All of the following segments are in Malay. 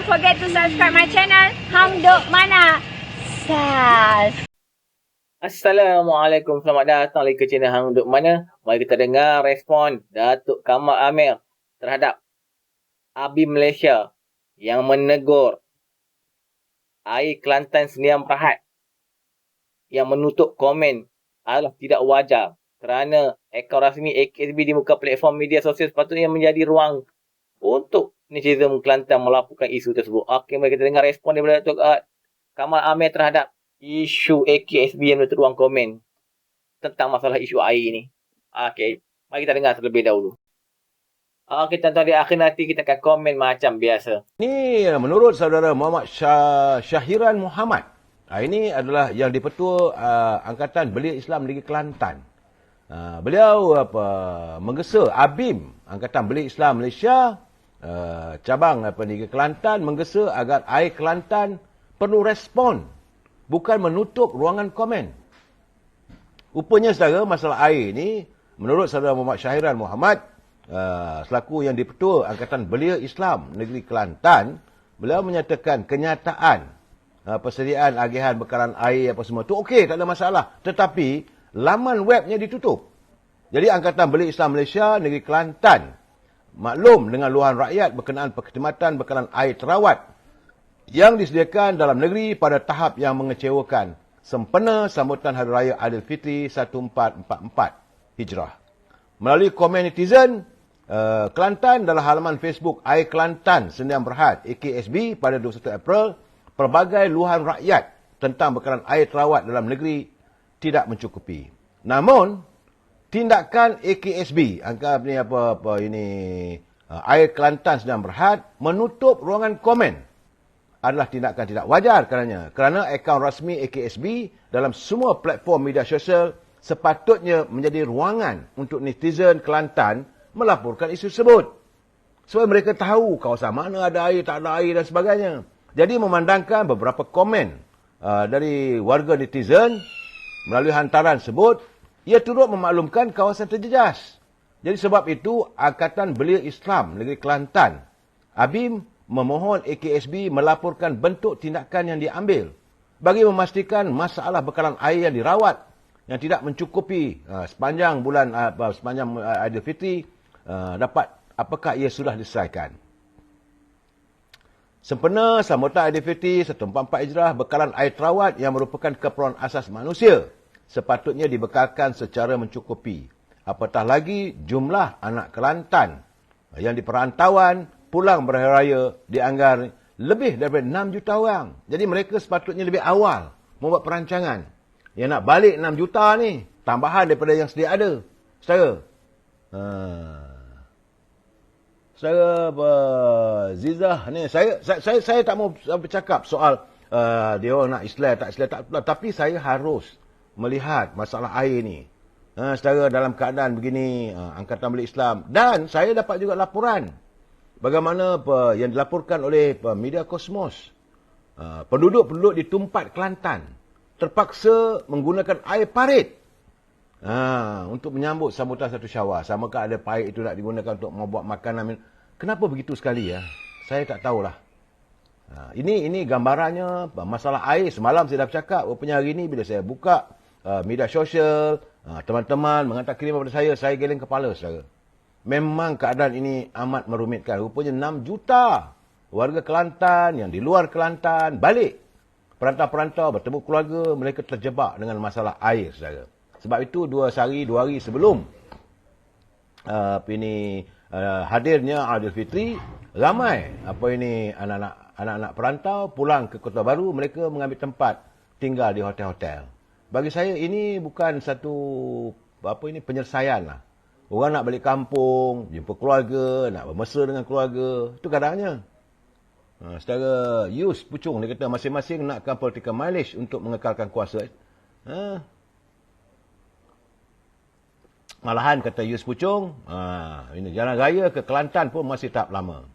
forget to subscribe my channel Hang Duk Mana. Sas. Assalamualaikum, selamat datang lagi ke channel Hang Duk Mana. Mari kita dengar respon Datuk Kamal Amir terhadap ABIM Malaysia yang menegur Air Kelantan Sdn Bhd yang menutup komen adalah tidak wajar kerana akaun rasmi AKSB di muka platform media sosial sepatutnya menjadi ruang untuk netizen Kelantan melaporkan isu tersebut. Okey, mari kita dengar respon daripada Datuk Kamal Amir terhadap isu AKSB yang menutup ruang komen tentang masalah isu air ni. Okey, mari kita dengar terlebih dahulu. Okey, tuan-tuan, di akhir nanti kita akan komen macam biasa. Ini menurut saudara Muhammad Syahiran Muhammad. Ini adalah yang di-Petua Angkatan Belia Islam Negeri Kelantan. Beliau menggesa ABIM Angkatan Belia Islam Malaysia cabang Negeri Kelantan menggesa agar air Kelantan perlu respon, bukan menutup ruangan komen. Rupanya saudara, masalah air ni menurut saudara Muhammad Syahiran Muhammad selaku yang di-Petua Angkatan Belia Islam Negeri Kelantan, beliau menyatakan kenyataan persediaan agihan bekalan air apa semua tu okey, tak ada masalah, tetapi laman webnya ditutup. Jadi Angkatan Belia Islam Malaysia Negeri Kelantan maklum dengan luahan rakyat berkenaan perkhidmatan bekalan air terawat yang disediakan dalam negeri pada tahap yang mengecewakan sempena sambutan Hari Raya Aidilfitri 1444 Hijrah. Melalui komen netizen, Kelantan dalam halaman Facebook Air Kelantan Sdn Bhd AKSB pada 21 April, pelbagai luahan rakyat tentang bekalan air terawat dalam negeri tidak mencukupi. Namun, tindakan AKSB, Air Kelantan Sdn Bhd menutup ruangan komen adalah tindakan tidak wajar kerana akaun rasmi AKSB dalam semua platform media sosial sepatutnya menjadi ruangan untuk netizen Kelantan melaporkan isu tersebut. Supaya mereka tahu kawasan mana ada air, tak ada air dan sebagainya. Jadi memandangkan beberapa komen dari warga netizen melalui hantaran tersebut, ia turut memaklumkan kawasan terjejas. Jadi sebab itu, Angkatan Belia Islam Negeri Kelantan, ABIM, memohon AKSB melaporkan bentuk tindakan yang diambil bagi memastikan masalah bekalan air yang dirawat yang tidak mencukupi sepanjang Aidilfitri dapat apakah ia sudah diselesaikan. Sempena sambutan Aidilfitri 1444 Hijrah, bekalan air terawat yang merupakan keperluan asas manusia sepatutnya dibekalkan secara mencukupi. Apatah lagi jumlah anak Kelantan yang di perantauan pulang berhari raya dianggar lebih daripada 6 juta orang. Jadi mereka sepatutnya lebih awal membuat perancangan. Yang nak balik 6 juta ni, tambahan daripada yang sedia ada. Saudara. Saudara Zizah ni, saya tak mau bercakap soal dia orang nak Islam, tak Islam, tak, tapi saya harus melihat masalah air ni. Secara dalam keadaan begini, Angkatan Belia Islam. Dan saya dapat juga laporan bagaimana yang dilaporkan oleh media Kosmos. Penduduk-penduduk di Tumpat, Kelantan terpaksa menggunakan air parit untuk menyambut sambutan 1 Syawal. Samakah ada parit itu nak digunakan untuk membuat makanan. Kenapa begitu sekali ya? Saya tak tahulah. Ini gambarannya masalah air. Semalam saya dah bercakap. Rupanya hari ini bila saya buka media sosial, teman-teman menghantar kirim kepada saya geleng kepala, saudara. Memang keadaan ini amat merumitkan. Rupanya 6 juta warga Kelantan yang di luar Kelantan balik. Perantau-perantau bertemu keluarga, mereka terjebak dengan masalah air, saudara. Sebab itu 2 hari sebelum hadirnya Aidilfitri, ramai anak-anak perantau pulang ke Kota Baru, mereka mengambil tempat tinggal di hotel-hotel. Bagi saya ini bukan satu penyelesaian lah. Orang nak balik kampung, jumpa keluarga, nak bermesra dengan keluarga. Itu keadaannya. Secara Yus Pucung, dia kata masing-masing nakkan political mileage untuk mengekalkan kuasa. Malahan kata Yus Pucung, ini jalan raya ke Kelantan pun masih tahap lama.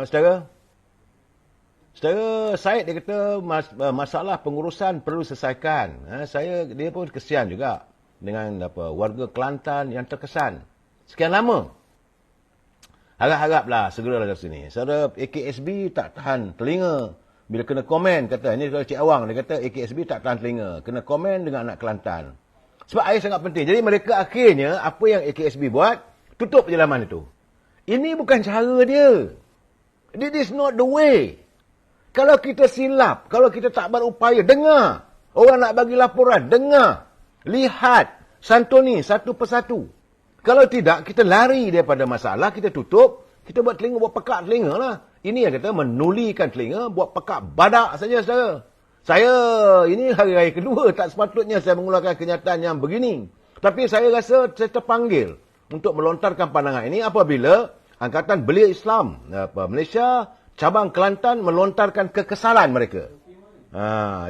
Secara Syed, dia kata masalah pengurusan perlu selesaikan. Dia pun kesian juga dengan warga Kelantan yang terkesan sekian lama Harap-haraplah segeralah ke sini. Saudara AKSB tak tahan telinga. Bila kena komen, kata, ini kalau Cik Awang, dia kata AKSB tak tahan telinga. Kena komen dengan anak Kelantan. Sebab air sangat penting. Jadi mereka akhirnya, apa yang AKSB buat, tutup penyelaman itu. Ini bukan cara dia. This is not the way. Kalau kita silap, kalau kita tak berupaya, dengar. Orang nak bagi laporan, dengar. Lihat, santuni satu persatu. Kalau tidak, kita lari daripada masalah, kita tutup, kita buat telinga, buat pekak telinga lah. Ini yang kata menulikan telinga, buat pekak badak saja, saudara. Saya, ini hari raya kedua, tak sepatutnya saya mengeluarkan kenyataan yang begini. Tapi saya rasa saya terpanggil untuk melontarkan pandangan ini apabila Angkatan Belia Islam Malaysia, cabang Kelantan melontarkan kekesalan mereka.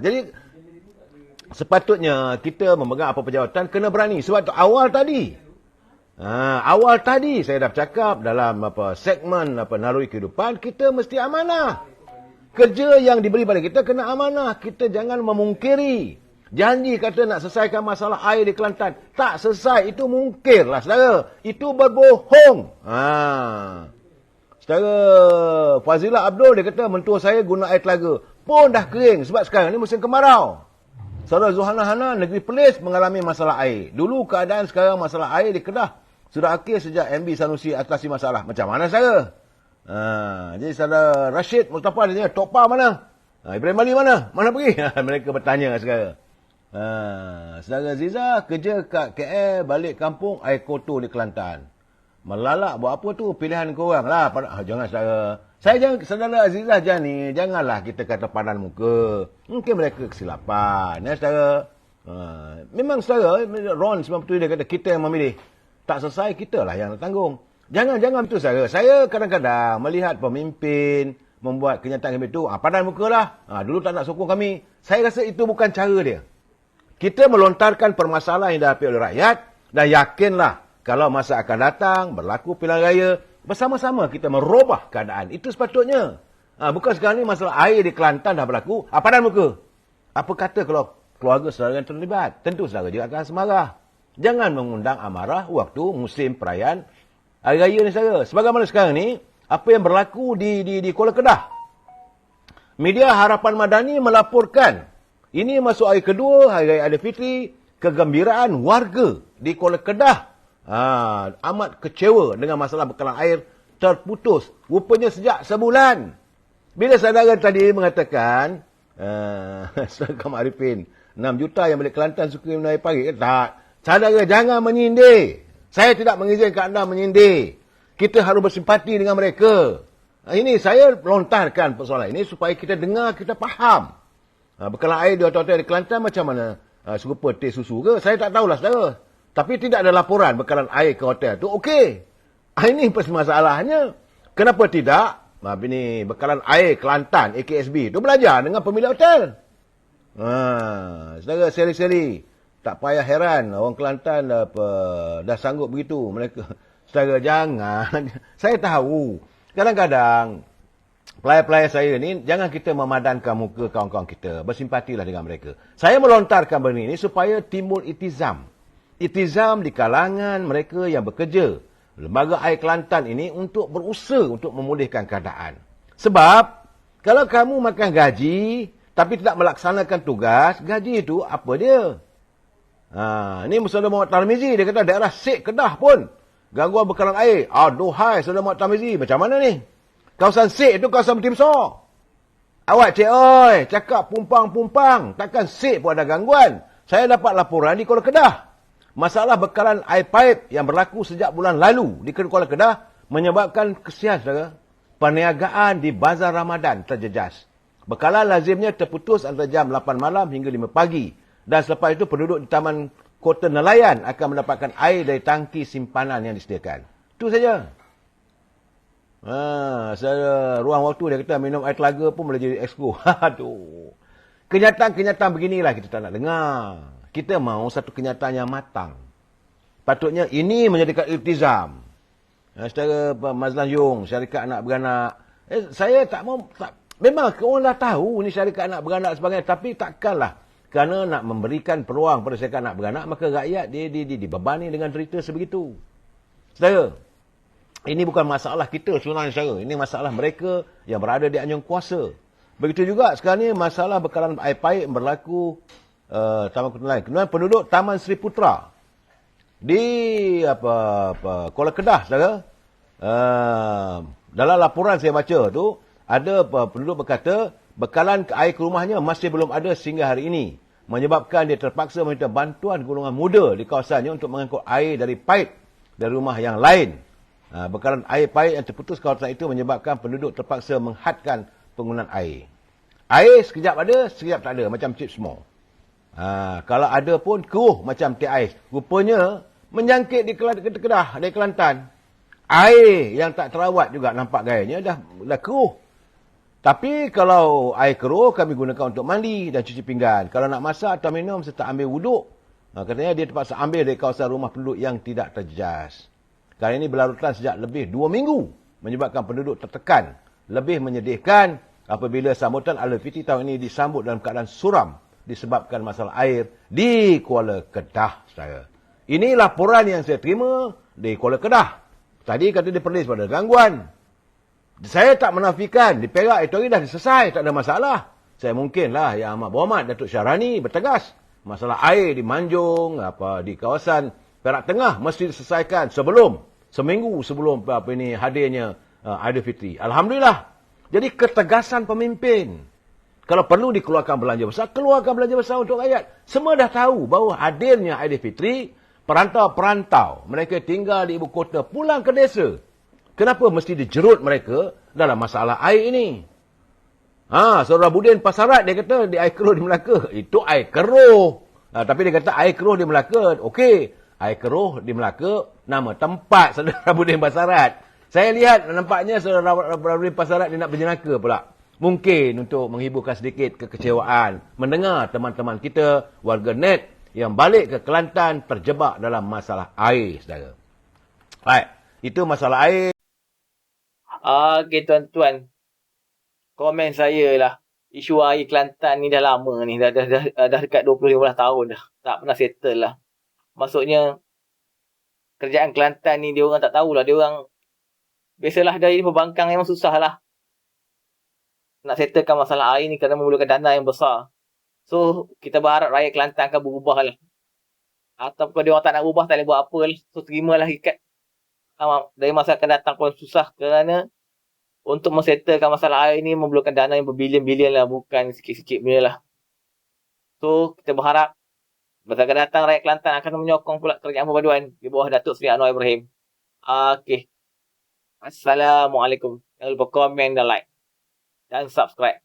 Jadi, sepatutnya kita memegang apa pejawatan, kena berani. Sebab tu awal tadi saya dah bercakap dalam segmen naluri kehidupan, kita mesti amanah. Kerja yang diberi pada kita kena amanah. Kita jangan memungkiri. Janji kata nak selesaikan masalah air di Kelantan. Tak selesai. Itu mungkirlah, saudara. Itu berbohong. Saudara Fazilah Abdul, dia kata mentua saya guna air telaga. Pun dah kering. Sebab sekarang ni musim kemarau. Saudara Zuhana Hana, Negeri Perlis mengalami masalah air. Dulu keadaan, sekarang masalah air di Kedah sudah akhir sejak MB Sanusi atasi masalah. Macam mana saudara? Jadi saudara Rashid Mustafa dia tanya, Tokpa mana? Ibrahim Ali mana? Mana pergi? Mereka bertanya sekarang. Saudara Ziza, kerja kat KL, balik kampung, air kotor di Kelantan. Melalak buat apa tu? Pilihan korang lah. Jangan saudara. Saudara Azizah Jani, janganlah kita kata padan muka. Mungkin mereka kesilapan. Ya saudara. Memang saudara, Ron 97 dia kata, kita yang memilih. Tak selesai, kita lah yang tanggung. Jangan betul saudara. Saya kadang-kadang melihat pemimpin membuat kenyataan kami itu, padan muka lah. Dulu tak nak sokong kami. Saya rasa itu bukan cara dia. Kita melontarkan permasalahan yang dihadapi oleh rakyat, dan yakinlah kalau masa akan datang, berlaku pilihan raya, bersama-sama kita merubah keadaan. Itu sepatutnya. Bukan sekarang ni masalah air di Kelantan dah berlaku, padan muka. Apa kata kalau keluarga saudara yang terlibat? Tentu saudara dia akan semarah. Jangan mengundang amarah waktu musim perayaan hari raya ni saudara. Sebagaimana sekarang ni, apa yang berlaku di Kuala Kedah. Media Harapan Madani melaporkan, ini masuk hari kedua, hari raya Aidilfitri, kegembiraan warga di Kuala Kedah amat kecewa dengan masalah bekalan air terputus. Rupanya sejak sebulan. Bila saudara tadi mengatakan, Saudara Kamal Arifin, 6 juta yang balik Kelantan suka minum air pagi. Tak. Saudara jangan menyindir. Saya tidak mengizinkan anda menyindir. Kita harus bersimpati dengan mereka. Ini saya lontarkan persoalan ini supaya kita dengar, kita faham. Bekalan air di hotel-hotel di Kelantan macam mana? Serupa teh susu ke? Saya tak tahulah saudara. Tapi tidak ada laporan bekalan air ke hotel tu. Okey. Ini masalahnya. Kenapa tidak? Ini bekalan air Kelantan, AKSB tu belajar dengan pemilik hotel. Saudara seri-seri. Tak payah heran orang Kelantan dah sanggup begitu. Mereka, saudara jangan. Saya tahu. Kadang-kadang pelayan-pelayan saya ni, jangan kita memadankan muka kawan-kawan kita. Bersimpatilah dengan mereka. Saya melontarkan benda ini supaya timbul itizam. Itizam di kalangan mereka yang bekerja. Lembaga Air Kelantan ini untuk berusaha untuk memulihkan keadaan. Sebab, kalau kamu makan gaji, tapi tidak melaksanakan tugas, gaji itu apa dia? Ini Saudara Muhammad Tarmizi, dia kata daerah Sik Kedah pun gangguan bekalan air. Aduhai Saudara Muhammad Tarmizi, macam mana ni? Kawasan Sik itu kawasan bertimsor. Awak cik oi, cakap pumpang-pumpang, takkan Sik pun ada gangguan. Saya dapat laporan di Kuala Kedah. Masalah bekalan air paip yang berlaku sejak bulan lalu di Kuala Kedah menyebabkan kesian saudara. Perniagaan di Bazar Ramadan terjejas. Bekalan lazimnya terputus antara jam 8 malam hingga 5 pagi. Dan selepas itu penduduk di Taman Kota Nelayan akan mendapatkan air dari tangki simpanan yang disediakan. Itu saja. Saya ruang waktu dia kata minum air telaga pun boleh jadi exco. Aduh. Kenyataan-kenyataan beginilah kita tak nak dengar. Kita mahu satu kenyataan yang matang. Patutnya ini menjadikan iltizam. Secara Mazlan Yung, syarikat anak beranak. Saya tak mahu. Memang orang dah tahu ini syarikat anak beranak sebagainya. Tapi takkanlah. Kerana nak memberikan peluang pada syarikat anak beranak, maka rakyat dia dibebani dengan cerita sebegitu. Saudara, Ini bukan masalah kita sebenarnya saudara. Ini masalah mereka yang berada di anjung kuasa. Begitu juga sekarang ni masalah bekalan air paip berlaku Taman Kota lain. Kemudian penduduk Taman Sri Putra di Kuala Kedah saudara. Dalam laporan saya baca tu ada penduduk berkata bekalan air ke rumahnya masih belum ada sehingga hari ini, menyebabkan dia terpaksa meminta bantuan golongan muda di kawasannya untuk mengangkut air dari paip dari rumah yang lain. Bekalan air paip yang terputus kawasan itu menyebabkan penduduk terpaksa menghadkan penggunaan air. Air sekejap ada, sekejap tak ada, macam chip semua. Kalau ada pun keruh macam teh ais. Rupanya menjangkit di Kedah, di Kelantan. Air yang tak terawat juga nampak gayanya dah keruh. Tapi kalau air keruh kami gunakan untuk mandi dan cuci pinggan. Kalau nak masak atau minum serta ambil wuduk, katanya dia terpaksa ambil dari kawasan rumah penduduk yang tidak terjejas. Kali ini berlarutan sejak lebih 2 minggu, menyebabkan penduduk tertekan. Lebih menyedihkan apabila sambutan Aidilfitri tahun ini disambut dalam keadaan suram disebabkan masalah air di Kuala Kedah, saudara. Ini laporan yang saya terima di Kuala Kedah. Tadi kata dia perlis pada gangguan. Saya tak menafikan, di Perak itu hari dah selesai, tak ada masalah. Saya mungkinlah Yang Amat Berhormat Datuk Syahrani bertegas. Masalah air di Manjung, di kawasan Perak Tengah mesti diselesaikan seminggu sebelum hadirnya Aidilfitri. Alhamdulillah. Jadi ketegasan pemimpin. Kalau perlu dikeluarkan belanja besar, keluarkan belanja besar untuk rakyat. Semua dah tahu bahawa hadirnya Aidilfitri, perantau-perantau, mereka tinggal di ibu kota, pulang ke desa. Kenapa mesti dijerut mereka dalam masalah air ini? Saudara Budin Pasarat, dia kata di air keruh di Melaka. Itu air keruh. Tapi dia kata air keruh di Melaka. Okey. Air keruh di Melaka, nama tempat saudara Budin Pasarat. Saya lihat nampaknya saudara Budin Pasarat dia nak berjenaka pula. Mungkin untuk menghiburkan sedikit kekecewaan mendengar teman-teman kita, warga net yang balik ke Kelantan terjebak dalam masalah air, saudara. Baik, itu masalah air. Okey tuan-tuan. Komen saya lah. Isu air Kelantan ni dah lama ni. Dah dekat 20-15 tahun dah. Tak pernah settle lah. Maksudnya, kerajaan Kelantan ni dia orang tak tahulah. Dia orang, biasalah dari pembangkang memang susah lah. Nak settlekan masalah air ni kerana memerlukan dana yang besar. So, kita berharap rakyat Kelantan akan berubah lah. Ataupun dia orang tak nak berubah, tak boleh buat apa lah. So, terimalah ikat. Dari masa akan datang pun susah kerana untuk mensettlekan masalah air ni memerlukan dana yang berbilion-bilion lah. Bukan sikit-sikit punya lah. So, kita berharap masa akan datang rakyat Kelantan akan menyokong pula kerajaan perpaduan di bawah Datuk Seri Anwar Ibrahim. Okey. Assalamualaikum. Jangan lupa komen dan like. Dan subscribe.